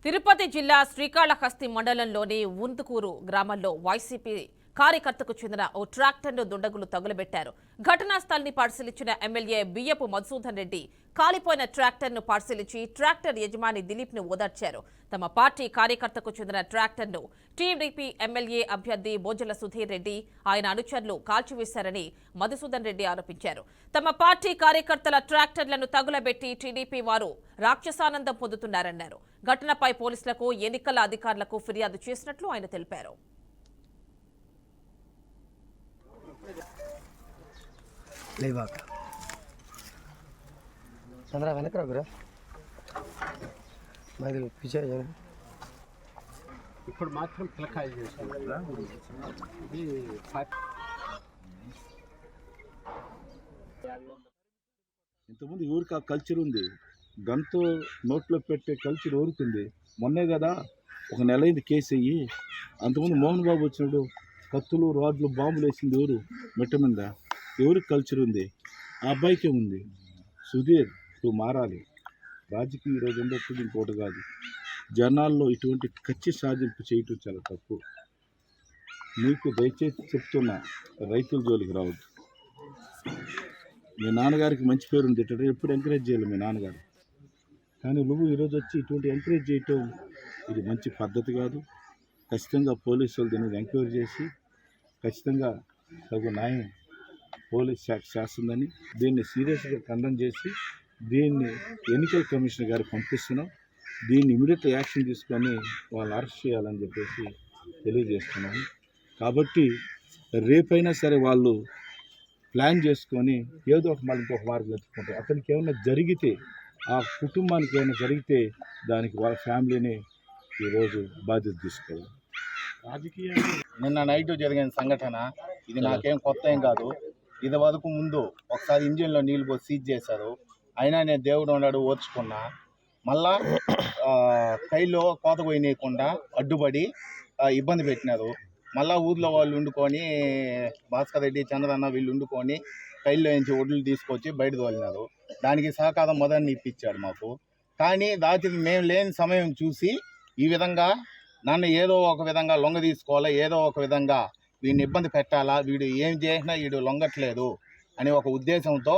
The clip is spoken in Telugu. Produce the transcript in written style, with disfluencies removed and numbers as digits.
తిరుపతి జిల్లా శ్రీకాళహస్తి మండలంలోని ఉందుకూరు గ్రామంలో వైసీపీ కార్యకర్తకు చెందిన ఓ ట్రాక్టర్ను దుండగులు తగులబెట్టారు. ఘటనా స్థలాన్ని పరిశీలించిన ఎమ్మెల్యే బియ్యపు మధుసూదన్ రెడ్డి కాలిపోయిన ట్రాక్టర్ను పరిశీలించి ట్రాక్టర్ యజమాని దిలీప్ను ఓదార్చారు. తమ పార్టీ కార్యకర్తకు చెందిన ట్రాక్టర్ను టీడీపీ ఎమ్మెల్యే అభ్యర్థి బోజల సుధీర్ రెడ్డి ఆయన అనుచరులు కాల్చివేశారని మధుసూదన్ రెడ్డి ఆరోపించారు. తమ పార్టీ కార్యకర్తల ట్రాక్టర్లను తగులబెట్టి టీడీపీ వారు రాక్షసానందం పొందుతున్నారన్నారు. ఘటనపై పోలీసులకు, ఎన్నికల అధికారులకు ఫిర్యాదు చేసినట్లు ఆయన తెలిపారు. చంద్ర వెనకరా గురా మరి ఇప్పుడు మాత్రం పిల్లకాయలు చేశాను కదా ఇది ఇంతకుముందు ఊరికి ఆ కల్చర్ ఉంది. గంతో నోట్లో పెట్టే కల్చర్ ఊరుకుంది. మొన్నే కదా ఒక నెల అయింది కేసు అయ్యి. అంతకుముందు మోహన్ బాబు వచ్చినాడు, కత్తులు రాడ్లు బాంబులు వేసింది ఎవరు? మెట్ట మీద ఎవరికి కల్చర్ ఉంది? ఆ అబ్బాయికే ఉంది. సుధీర్, నువ్వు మారాలి. రాజకీయ ఈరోజు ఉండేప్పుడు ఇంకోటి కాదు. జనాల్లో ఇటువంటి కచ్చి సాధింపు చేయటం చాలా తప్పు. నీకు దయచేసి చెప్తున్నా, రైతుల జోలికి రావద్దు. మీ నాన్నగారికి మంచి పేరు ఉంది, ఇట్లా ఎప్పుడు ఎంకరేజ్ చేయాలి మీ నాన్నగారు. కానీ నువ్వు ఈరోజు వచ్చి ఇటువంటి ఎంకరేజ్ చేయటం ఇది మంచి పద్ధతి కాదు. ఖచ్చితంగా పోలీసు వాళ్ళు దీన్ని ఎంక్వైరీ చేసి ఖచ్చితంగా తగు న్యాయం పోలీస్ శాఖ చేస్తుందని దీన్ని సీరియస్గా ఖండన చేసి దీన్ని ఎన్నికల కమిషనర్ గారికి పంపిస్తున్నాం. దీన్ని ఇమీడియట్ యాక్షన్ తీసుకొని వాళ్ళు అరెస్ట్ చేయాలని చెప్పేసి తెలియజేస్తున్నాము. కాబట్టి రేపైనా సరే వాళ్ళు ప్లాన్ చేసుకొని ఏదో ఒక మళ్ళీ ఇంకొక మార్గం ఎత్తుకుంటారు. అతనికి ఏమైనా జరిగితే, ఆ కుటుంబానికి ఏమైనా జరిగితే దానికి వాళ్ళ ఫ్యామిలీని ఈరోజు బాధ్యత తీసుకోవాలి. నిన్న నైట్ జరిగిన సంఘటన ఇది నాకేం కొత్త ఏం కాదు. ఇది వరకు ముందు ఒకసారి ఇంజిన్లో నీళ్ళు పోసి సీజ్ చేశారు. అయినా నేను దేవుడు ఉన్నాడు ఓర్చుకున్నా. మళ్ళా కైలో కోత పోయినయకుండా అడ్డుపడి ఇబ్బంది పెట్టినారు. మళ్ళా ఊర్లో వాళ్ళు వండుకొని భాస్కర్ రెడ్డి, చంద్రన్న వీళ్ళు వండుకొని కైల్లో నుంచి ఒడ్లు తీసుకొచ్చి బయట తోలినారు. దానికి సహకారం మొదన్ని ఇప్పించాడు మాకు. కానీ రాత్రి మేము లేని సమయం చూసి ఈ విధంగా నన్ను ఏదో ఒక విధంగా లొంగ తీసుకోవాలా, ఏదో ఒక విధంగా వీడిని ఇబ్బంది పెట్టాలా, వీడు ఏం చేసినా వీడు లొంగట్లేదు అనే ఒక ఉద్దేశంతో